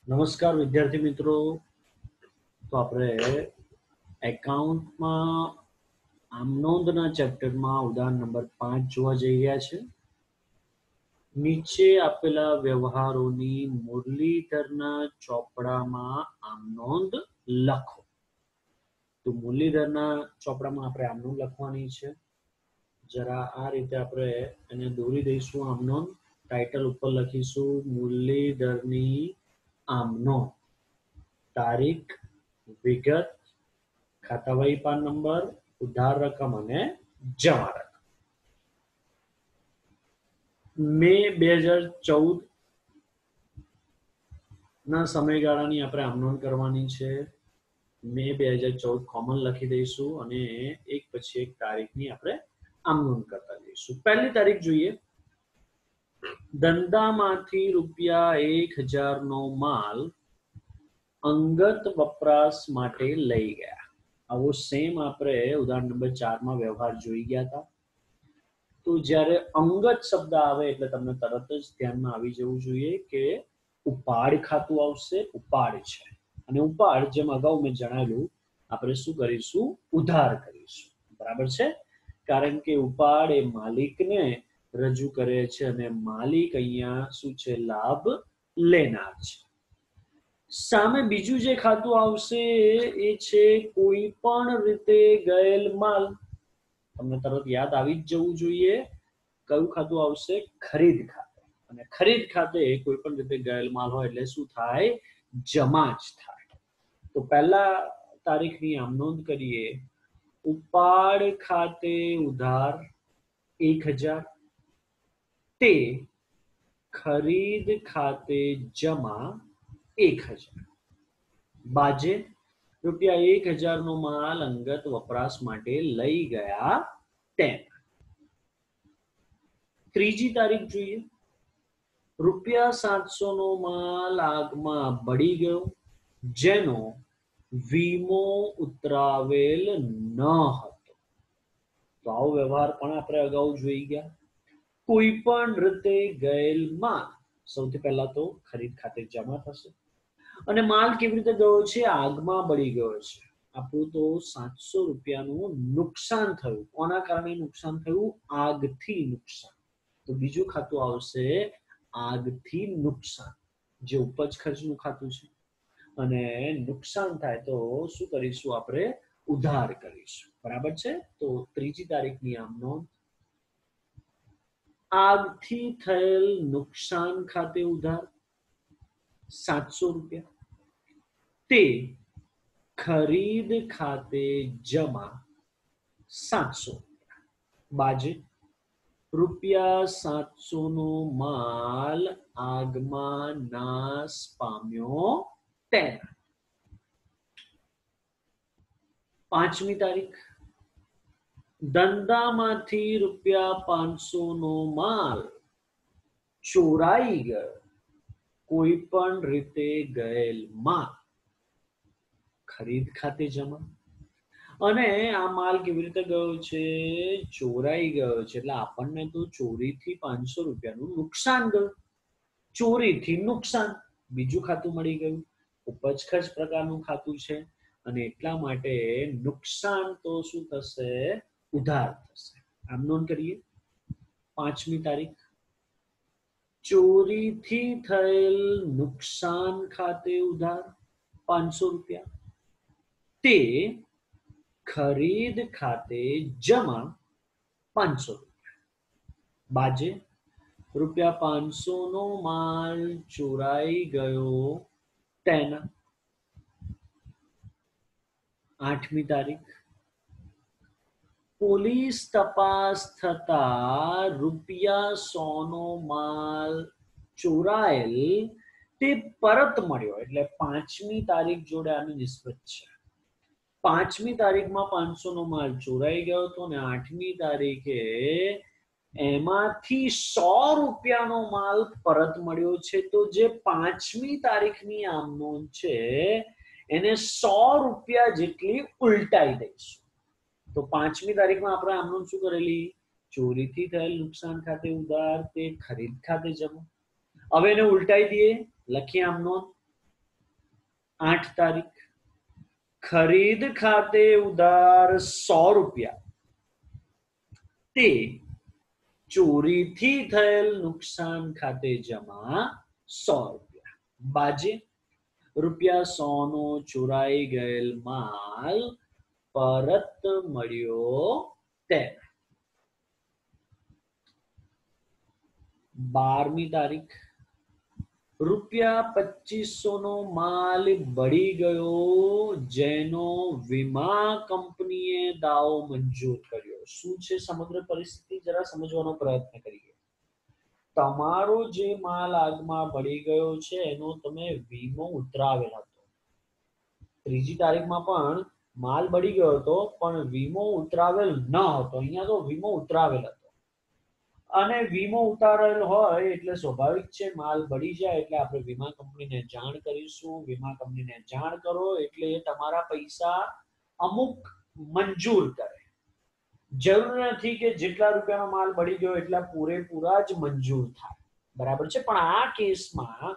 નમસ્કાર વિદ્યાર્થી મિત્રો. તો આપણે એકાઉન્ટમાં આમ નોંધના ચેપ્ટરમાં ઉદાહરણ નંબર 5 જોવા જઈ રહ્યા છે. નીચે આપેલા વ્યવહારોની મુરલીધરના ચોપડામાં આમ નોંધ લખો. તો મુરલીધરના ચોપડામાં આપણે આમ નોંધ લખવાની છે. જરા આ રીતે આપણે એને દોરી દઈશું. આમ નોંધ ટાઇટલ ઉપર લખીશું મુરલીધરની આમ નોંધ, તારીખ, વિગત, ખાતાવહી પાન નંબર, ઉધાર રકમ અને જમા રકમ. મે 2014 ના સમયગાળાની આપણે આમ નોંધ કરવાની છે. મે 2014 કોમન લખી દઈશું અને એક પછી એક તારીખની આપણે આમ નોંધ કરતા જઈશું. પહેલી તારીખ જોઈએ. ધંધામાંથી ₹1000 નો માલ અંગત વપરાશ માટે લઈ ગયા. આવો સેમ આપણે ઉદાહરણ નંબર 4 માં વ્યવહાર જોઈ ગયા હતા. તો જ્યારે અંગત શબ્દ આવે એટલે તમને તરત જ ધ્યાનમાં આવી જવું જોઈએ કે ઉપાડ ખાતું આવશે. ઉપાડ છે અને ઉપાડ જેમ અગાઉ મેં જણાવ્યું આપણે શું કરીશું? ઉધાર કરીશું. બરાબર છે? કારણ કે ઉપાડ એ માલિકને રજૂ કરે છે અને માલિક અહીંયા શું છે? લાભ લેનાર છે. સામે બીજું જે ખાતું આવશે એ છે કોઈ પણ રીતે ગયેલ માલ. તમને તરત યાદ આવી જ જવું જોઈએ કયું ખાતું આવશે? ખરીદ ખાતે. અને ખરીદ ખાતે કોઈ પણ રીતે ગયેલ માલ હોય એટલે શું થાય? જમા જ થાય. તો પહેલા તારીખની આમ નોંધ કરીએ. ઉપાડ ખાતે ઉધાર 1000, તે ખરીદ ખાતે જમા 1000. બાજે ₹1000 નો માલ અંગત વપરાશ માટે લઈ ગયા તેમ. ત્રીજી તારીખ જોઈએ. ₹700 નો માલ આગમાં બળી ગયો જેનો વીમો ઉતરાવેલ ન હતો. તો આવો વ્યવહાર પણ આપણે અગાઉ જોઈ ગયા. કોઈ પણ રીતે ગયેલ માલ સૌથી પહેલા તો ખરીદ ખાતે જમા થશે. અને માલ કેવી રીતે ગયો છે? આગમાં બળી ગયો છે. આપણું તો ₹700 નું નુકસાન થયું. કોના કારણે નુકસાન થયું? આગથી નુકસાન. તો બીજું ખાતું આવશે આગથી નુકસાન, જે ઉપજ ખર્ચનું ખાતું છે. અને નુકસાન થાય તો શું કરીશું? આપણે ઉધાર કરીશું. બરાબર છે? તો ત્રીજી તારીખની આમ નોંધ. આગથી થયેલ નુકસાન ખાતે ઉધાર ₹700, તે ખરીદ ખાતે જમા ₹700. બાજે ₹700 નો માલ આગમાં નાશ પામ્યો તેના. પાંચમી તારીખ. ધંધામાંથી ₹500 નો માલ ચોરાઈ ગયો. કોઈ પણ રીતે ગયેલ માલ ખરીદ ખાતે જમા. અને આ માલ કેવી રીતે ગયો છે? ચોરાઈ ગયો છે. એટલે આપણને તો ચોરીથી ₹500 નું નુકસાન ગયું. ચોરીથી નુકસાન. બીજું ખાતું મળી ગયું. ઉપજ ખર્ચ પ્રકારનું ખાતું છે અને એટલા માટે નુકસાન તો શું થશે? ઉધાર થશે. આમ નોંધ કરીએ. પાંચમી તારીખ. ચોરીથી થયેલ નુકસાન ખાતે ઉધાર ₹500, તે ખરીદ ખાતે જમા ₹500. બાજે ₹500 નો માલ ચોરાઈ ગયો તેના. આઠમી તારીખ. પોલીસ તપાસ થતા ₹100 નો માલ ચોરાયેલ તે પરત મળ્યો. એટલે પાંચમી તારીખ જોડે આની નિસ્બત છે. પાંચમી તારીખમાં 500 નો માલ ચોરાઈ ગયો હતો અને આઠમી તારીખે એમાંથી ₹100 નો માલ પરત મળ્યો છે. તો જે પાંચમી તારીખની આમ નોંધ છે એને ₹100 જેટલી ઉલટાઈ દઈશું. તો પાંચમી તારીખમાં આપણે આમ નોંધ શું કરેલી? ચોરીથી થયેલ નુકસાન ખાતે ઉધાર, તે ખરીદ ખાતે જમા. હવે એને ઉલટાઈ દઈએ. લખીએ આમ નોંધ. 8 તારીખ, ખરીદ ખાતે ઉધાર 100 રૂપિયા તે ચોરીથી થયેલ નુકસાન ખાતે જમા 100 રૂપિયા. બાજે ₹100 નો ચોરાઈ ગયેલ માલ પરત મળ્યો તેમ. 12મી તારીખ, ₹2500 નો માલ બળી ગયો જેનો વીમા કંપનીએ દાવો મંજૂર કર્યો. શું છે સમગ્ર પરિસ્થિતિ, જરા સમજવાનો પ્રયત્ન કરીએ. તમારો જે માલ આગમાં બળી ગયો છે એનો તમે વીમો ઉતરાવેલ હતો. 3જી તારીખમાં પણ માલ બળી ગયો હતો પણ વીમો ઉતરાવેલ ન હતો. અહીંયા તો વીમો ઉતરાવેલ હતો અને વીમો ઉતારેલ હોય એટલે સ્વાભાવિક છે માલ બળી જાય એટલે આપણે વીમા કંપનીને જાણ કરીશું. વીમા કંપનીને જાણ કરો એટલે તમારા પૈસા અમુક મંજૂર કરે. જરૂર નથી કે જેટલા રૂપિયાનો માલ બળી ગયો એટલા પૂરેપૂરા જ મંજૂર થાય, બરાબર છે. પણ આ કેસમાં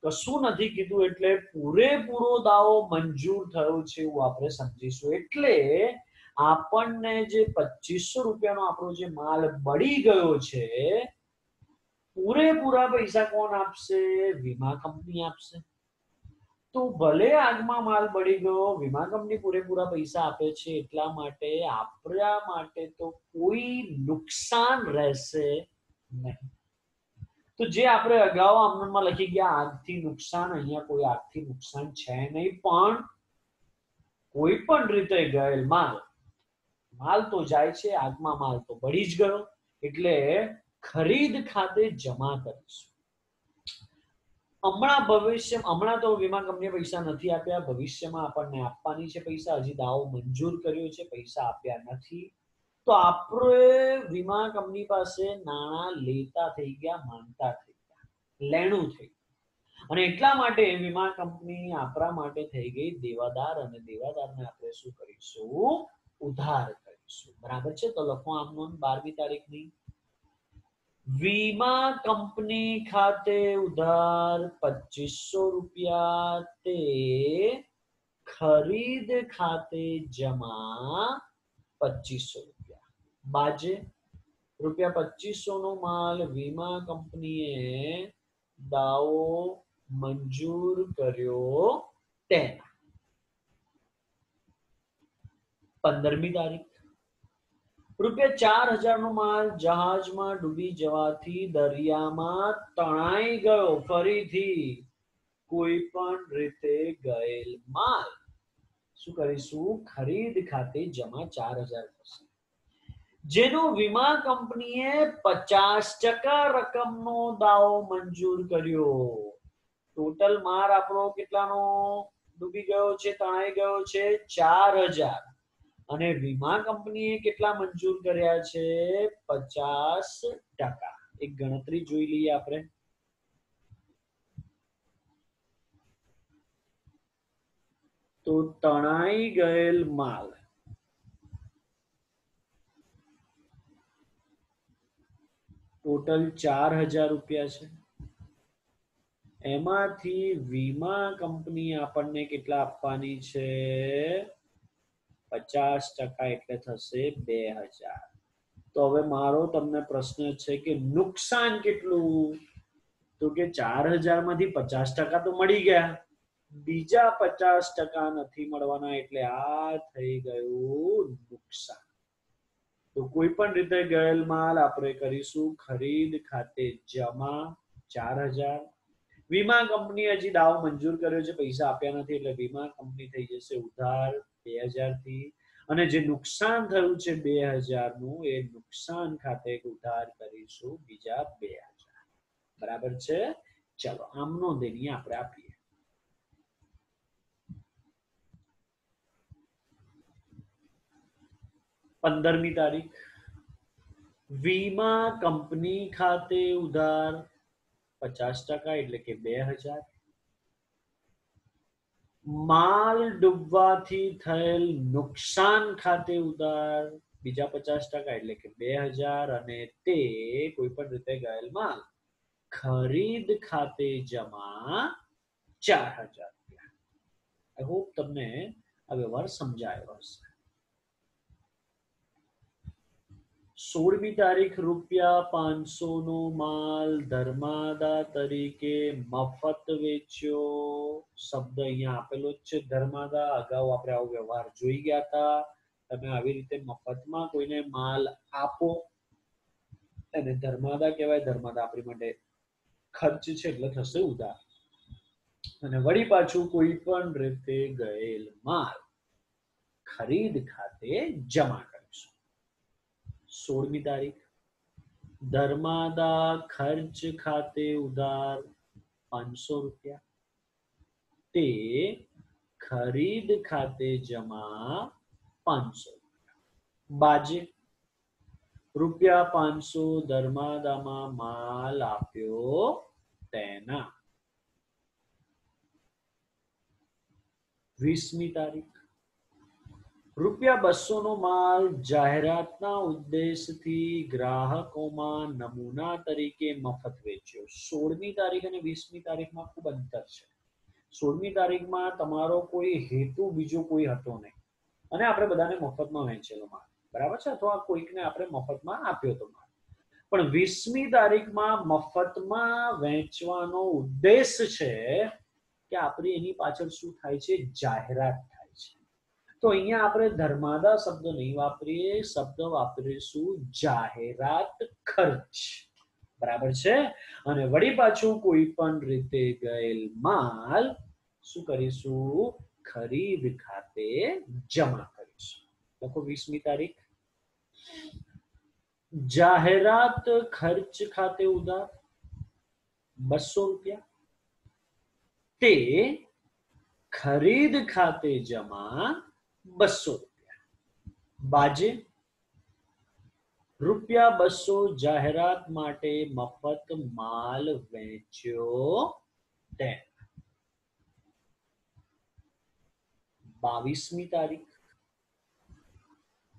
કશું નથી કીધું એટલે પૂરેપૂરો દાવો મંજૂર થયો છે એવું આપણે સમજીશું. એટલે આપણને જે 2500 રૂપિયાનો આપણો જે માલ બળી ગયો છે પૂરેપૂરા પૈસા કોણ આપશે? વીમા કંપની આપશે. તો ભલે આગમાં માલ બળી ગયો, વીમા કંપની પૂરેપૂરા પૈસા આપે છે એટલા માટે આપણા માટે તો કોઈ નુકસાન રહેશે નહીં. તો જે આપણે અગાઉ આમનામાં લખી ગયા આગથી નુકસાન, અહીંયા કોઈ આગથી નુકસાન છે નહીં. પણ કોઈ પણ રીતે ગયેલ માલ તો જાય છે, આગમાં માલ તો બળી જ ગયો એટલે ખરીદ ખાતે જમા કરીશું. હમણાં તો વીમા કંપનીએ પૈસા નથી આપ્યા, ભવિષ્યમાં આપણને આપવાની છે પૈસા. હજી દાવો મંજૂર કર્યો છે, પૈસા આપ્યા નથી. તો આપણે વીમા કંપની પાસે નાણાં લેતા થઈ ગયા, માંગતા થઈ ગયા, લેણું થઈ ગયું અને એટલા માટે વીમા કંપની આપણા માટે થઈ ગઈ દેવાદાર અને દેવાદારને આપણે શું કરીશું? ઉધાર કરીશું. બરાબર છે. તો લખો આમ નોંધ 12મી તારીખની. વીમા કંપની ખાતે ઉધાર 2500 રૂપિયા તે ખરીદ ખાતે જમા 2500 રૂપિયા. બાજે ₹2500 નો માલ વીમા કંપનીએ દાવો મંજૂર કર્યો તેના. 15મી તારીખ, ₹4000 નો માલ જહાજમાં ડૂબી જવાથી દરિયામાં તણાઈ ગયો. ફરીથી કોઈ પણ રીતે ગયેલ માલ શું કરીશું? ખરીદ ખાતે જમા 4000 થશે જેનો વીમા કંપનીએ 50% રકમનો દાવો મંજૂર કર્યો. ટોટલ માલ આપણો કેટલાનો ડૂબી ગયો છે, તણાઈ ગયો છે? 4000 અને વીમા કંપનીએ કેટલા મંજૂર કર્યા છે? 50%. એક ગણતરી જોઈ લઈએ આપણે. તો તણાઈ ગયેલ માલ ટોટલ 4000 રૂપિયા છે. એમાંથી વીમા કંપની આપણને કેટલા આપવાની છે? 50% એટલે થશે 2000. તો હવે મારો તમને પ્રશ્ન છે કે નુકસાન કેટલું? તો કે 4000 માંથી 50% તો મળી ગયા, બીજા 50% નથી મળવાના એટલે આ થઈ ગયું નુકસાન. તો કોઈ પણ રીતે ગયેલ માલ આપણે કરીશું ખરીદ ખાતે જમા 4000. વીમા કંપની હજી દાવો મંજૂર કર્યો છે, પૈસા આપ્યા નથી એટલે વીમા કંપની થઈ જશે ઉધાર 2000 થી. અને જે નુકસાન થયું છે 2000 નું એ નુકસાન ખાતે ઉધાર કરીશું બીજા 2000. બરાબર છે. ચલો આમનો દેની આપણે આપીએ. 15મી તારીખ, વીમા કંપની ખાતે ઉધાર 50% એટલે કે 2000. માલ ડૂબવાથી થયેલ નુકસાન ખાતે ઉધાર બીજા 50% એટલે કે 2000 અને તે કોઈ પણ રીતે ગયેલ માલ ખરીદ ખાતે જમા 4000 રૂપિયા. આઈ હોપ તમને આ વ્યવહાર સમજાયો હશે. 16મી તારીખ ₹500 નો માલ ધર્માદા તરીકે મફત વેચ્યો. શબ્દ અહીંયા આપેલો જ છે ધર્માદા. અગાઉ આપણે આવો વ્યવહાર જોઈ ગયા હતા. તમે આવી રીતે મફતમાં કોઈને માલ આપો એને ધર્માદા કહેવાય. ધર્માદા આપણી માટે ખર્ચ છે એટલે થશે ઉધાર. અને વળી પાછું કોઈ પણ રીતે ગયેલ માલ ખરીદ ખાતે જમા કરીશું. 16મી તારીખ ધર્માદા ખર્ચ ખાતે ઉધાર ₹500, તે ખરીદ ખાતે જમા ₹500. બાજે ₹500 ધર્માદામાં માલ આપ્યો તેના. 20મી તારીખ ₹200 નો માલ જાહેરાતના ઉદ્દેશથી ગ્રાહકોમાં નમૂના તરીકે મફત વેચ્યો. 16મી તારીખ અને 20મી તારીખમાં ખૂબ અંતર છે. 16મી તારીખમાં તમારો કોઈ હેતુ બીજો કોઈ હતો નહીં અને આપણે બધાને મફતમાં વેચેલો માલ, બરાબર છે, અથવા કોઈકને આપણે મફતમાં આપ્યો તો માલ. પણ 20મી તારીખમાં મફતમાં વેચવાનો ઉદ્દેશ છે કે આપણે એની પાછળ શું થાય છે? જાહેરાત થાય છે. તો અહીંયા આપણે ધર્માદા શબ્દ નહીં વાપરીએ, શબ્દ વાપરીશું જાહેરાત ખર્ચ, બરાબર છે. અને વળી પાછું કોઈ પણ રીતે ગયેલ માલ શું કરીશું? ખરીદ ખાતે જમા કરીશું. લખો 20મી તારીખ જાહેરાત ખર્ચ ખાતે ઉધાર ₹200, તે ખરીદ ખાતે જમા ₹200. બાજે ₹200 જાહેરાત માટે મફત માલ વેચ્યો તે. 22મી તારીખ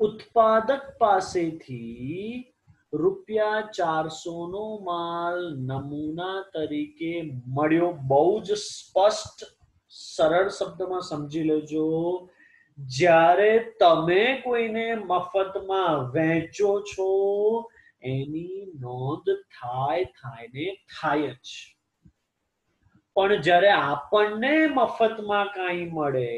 ઉત્પાદક પાસેથી ₹400 નો માલ નમૂના તરીકે મળ્યો. બહુ જ સ્પષ્ટ સરળ શબ્દમાં સમજી લેજો. જ્યારે તમે કોઈને મફતમાં વેચો છો એની નોંધ થાય જ. પણ જ્યારે આપણને મફતમાં કાંઈ મળે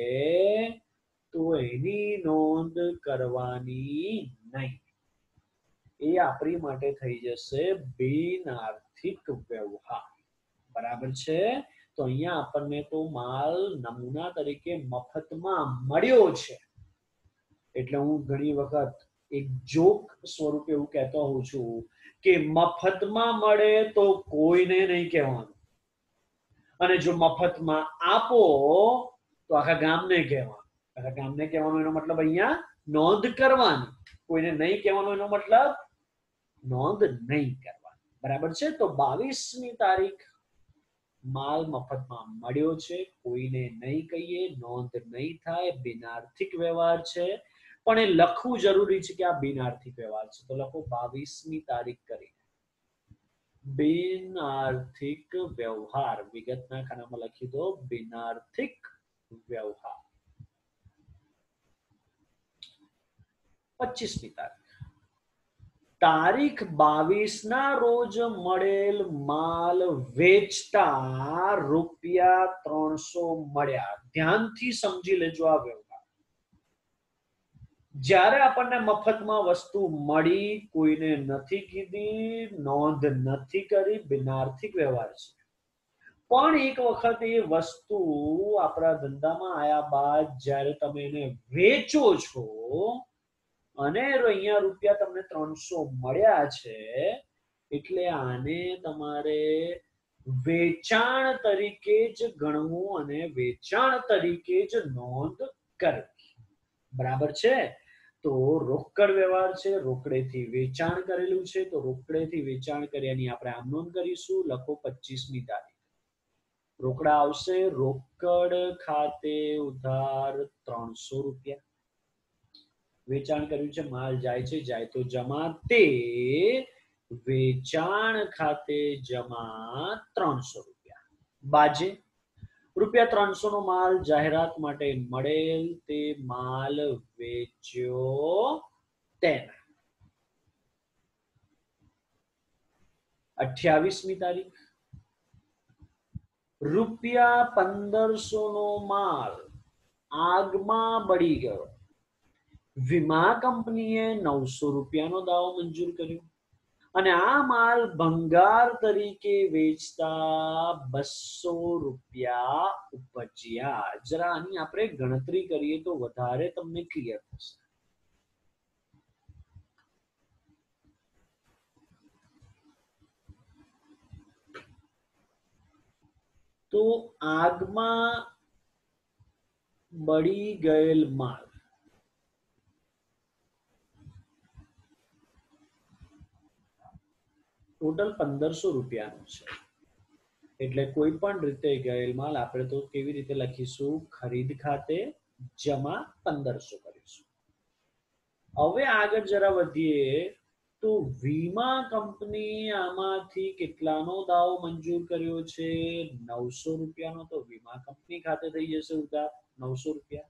તો એની નોંધ કરવાની નહીં. એ આપણી માટે થઈ જશે બિન આર્થિક વ્યવહાર, બરાબર છે. તો અહીંયા આપણને તો માલ નમૂના તરીકે મફતમાં મળ્યો છે એટલે હું ઘણી વખત એક જોક સ્વરૂપે એવું કહેતો હોઉં છું કે મફતમાં મળે તો કોઈને નહીં કહેવાનું, અને જો મફતમાં આપો તો આખા ગામને કહેવાનું. આખા ગામને કહેવાનો એનો મતલબ અહીંયા નોંધ કરવાની. કોઈને નહીં કહેવાનો એનો મતલબ નોંધ નહીં કરવાની, બરાબર છે. તો 22મી તારીખ માલ મફતમાં મળ્યો છે, કોઈને નહીં કહીએ, નોંધ નહીં થાય, બિનઆર્થિક વ્યવહાર છે. પણ એ લખવું જરૂરી છે કે આ બિનઆર્થિક વ્યવહાર છે. તો લખો 22મી તારીખ કરી બિનઆર્થિક વ્યવહાર. વિગતના ખાનામાં લખી દો બિનઆર્થિક વ્યવહાર. 25મી તારીખ 22ના રોજ મળેલ માલ વેચતા ₹300 મળ્યા. ધ્યાનથી સમજી લેજો આ વ્યવહાર. જ્યારે આપણને મફતમાં વસ્તુ મળી, કોઈને નથી કીધી, નોંધ નથી કરી, બિનઆર્થિક વ્યવહાર છે. પણ એક વખત એ વસ્તુ આપણા ધંધામાં આવ્યા બાદ જ્યારે તમે એને વેચો છો અને અહીંયા રૂપિયા તમને 300 મળ્યા છે, એટલે આને તમારે વેચાણ તરીકે જ ગણવું અને વેચાણ તરીકે જ નોંધ કરવી, બરાબર છે. તો રોકડ વ્યવહાર છે, રોકડેથી વેચાણ કરેલું છે, તો રોકડેથી વેચાણ કર્યાની આપણે આમ નોંધ કરીશું. લખો 25મી તારીખ રોકડા આવશે. રોકડ ખાતે ઉધાર ₹300. વેચાણ કર્યું છે, માલ જાય છે, જાય તો જમા, તે વેચાણ ખાતે જમા ₹300. બાજે ₹300 નો માલ જાહેરાત માટે મળેલ, તે માલ વેચ્યો તેને. 28મી તારીખ, ₹1500 નો માલ આગમાં બળી ગયો, વીમા કંપનીએ ₹900 દાવો મંજૂર કર્યો અને આ માલ ભંગાર તરીકે વેચતા ₹200 ઉપજ્યા. જરા આની આપણે ગણતરી કરીએ તો વધારે તમને ક્લિયર થશે. તો આગમાં બળી ગયેલ માલ ટોટલ ₹1500 છે. એટલે કોઈ પણ રીતે ગયેલ માલ આપણે તો કેવી રીતે લખીશું? ખરીદ ખાતે જમા 1500 કરીશું. હવે આગળ જરા વધીએ તો વીમા કંપની આમાંથી કેટલાનો દાવો મંજૂર કર્યો છે? ₹900 નો. તો વીમા કંપની ખાતે થઈ જશે ઉધાર ₹900.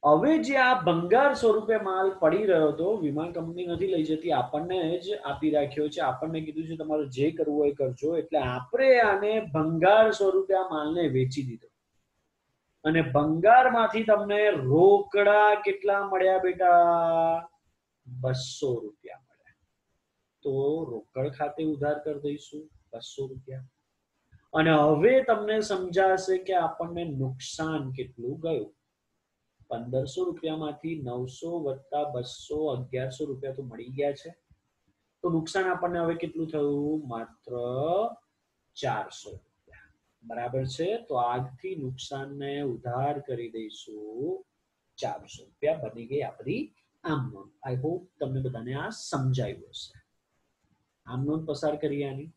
હવે જે આ ભંગાર સ્વરૂપે માલ પડી રહ્યો હતો, વીમા કંપની નથી લઈ જતી, આપણને જ આપી રાખ્યો છે. આપણને કીધું છે તમારે જે કરવું હોય કરજો. એટલે આપણે આને ભંગાર સ્વરૂપે આ માલને વેચી દીધો અને ભંગારમાંથી તમને રોકડા કેટલા મળ્યા બેટા? ₹200 મળ્યા. તો રોકડ ખાતે ઉધાર કરી દઈશું ₹200. અને હવે તમને સમજાશે કે આપણને નુકસાન કેટલું ગયું. ₹1500 માંથી 900 + 200 ₹1100 તો મળી ગયા છે. તો નુકસાન આપણને હવે કેટલું થયું? માત્ર ₹400. બરાબર છે. તો આગથી નુકસાનને ઉધાર કરી દઈશું ₹400. બની ગઈ આપણી આમ નોંધ. આઈ હોપ તમને બધાને આ સમજાયું હશે. આમ નોંધ પસાર કરીએ. આની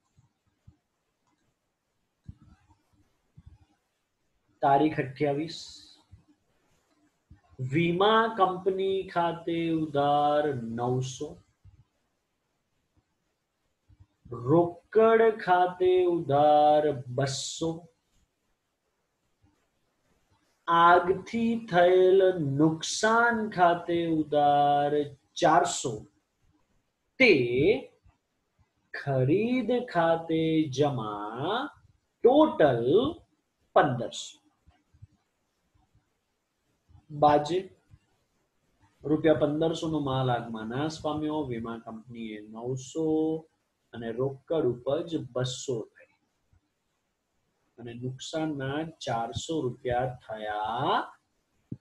તારીખ 28, વીમા કંપની ખાતે ઉધાર 900, રોકડ ખાતે ઉધાર 200, આગથી થયેલ નુકસાન ખાતે ઉધાર 400, તે ખરીદ ખાતે જમા ટોટલ 1500. બાજે ₹1500 નો માલ આગમાં નાશ પામ્યો, વીમા કંપનીએ 900 અને રોકડ ઉપજ 200 થઈ અને નુકસાનના ₹400 થયા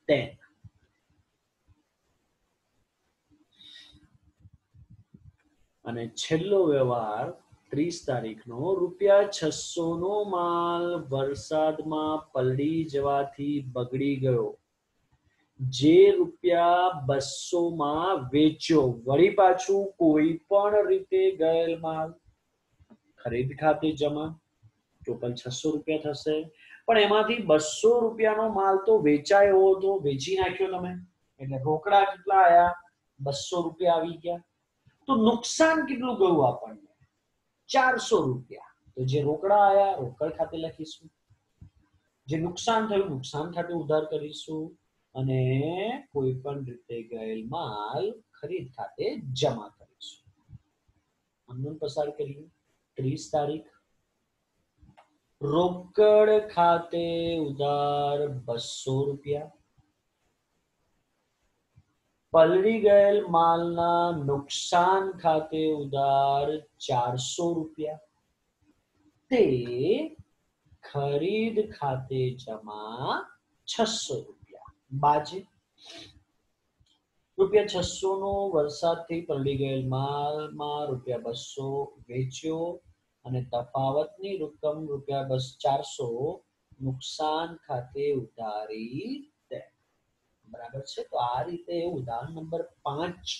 તેના. અને છેલ્લો વ્યવહાર 30 તારીખનો, ₹600 નો માલ વરસાદમાં પલળી જવાથી બગડી ગયો, જે ₹200 માં વેચ્યો. વળી પાછું કોઈ પણ રીતે ગયેલ માલ ખરીદ ખાતે જમા, ટોટલ ₹600 થશે. પણ એમાંથી ₹200 નો માલ તો વેચાયો હતો, વેચી નાખ્યો તમે, એટલે રોકડા કેટલા આયા? ₹200 આવી ગયા. તો નુકસાન કેટલું ગયું આપણને? ₹400. તો જે રોકડા આયા રોકડ ખાતે લખીશું, જે નુકસાન થયું નુકસાન ખાતે ઉધાર કરીશું અને કોઈ પણ રીતે ગયેલ માલ ખરીદ ખાતે જમા કરીશું. આમનું પસાર કરીએ. 30 તારીખ, રોકડ ખાતે ઉધાર ₹200, પલળી ગયેલ માલના નુકસાન ખાતે ઉધાર ₹400, તે ખરીદ ખાતે જમા ₹600. બાજે ₹600 નો વરસાદથી પલળી ગયેલ માલમાં ₹200 વેચ્યો અને તફાવતની રકમ ₹400 નુકસાન ખાતે ઉધારી દે. બરાબર છે. તો આ રીતે ઉદાહરણ નંબર 5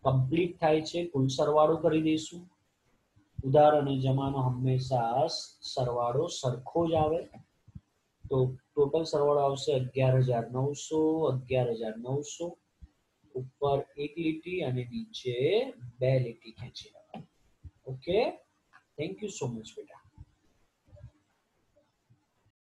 કમ્પ્લીટ થાય છે. કુલ સરવાળો કરી દઈશું. ઉધાર અને જમાનો હંમેશા સરવાળો સરખો જ આવે. તો ટોટલ સરવાળો આવશે 11,900, 11,900. ઉપર એક લીટી અને નીચે 2 લીટી ખેંચી લેવાની. Okay, thank you so much બેટા.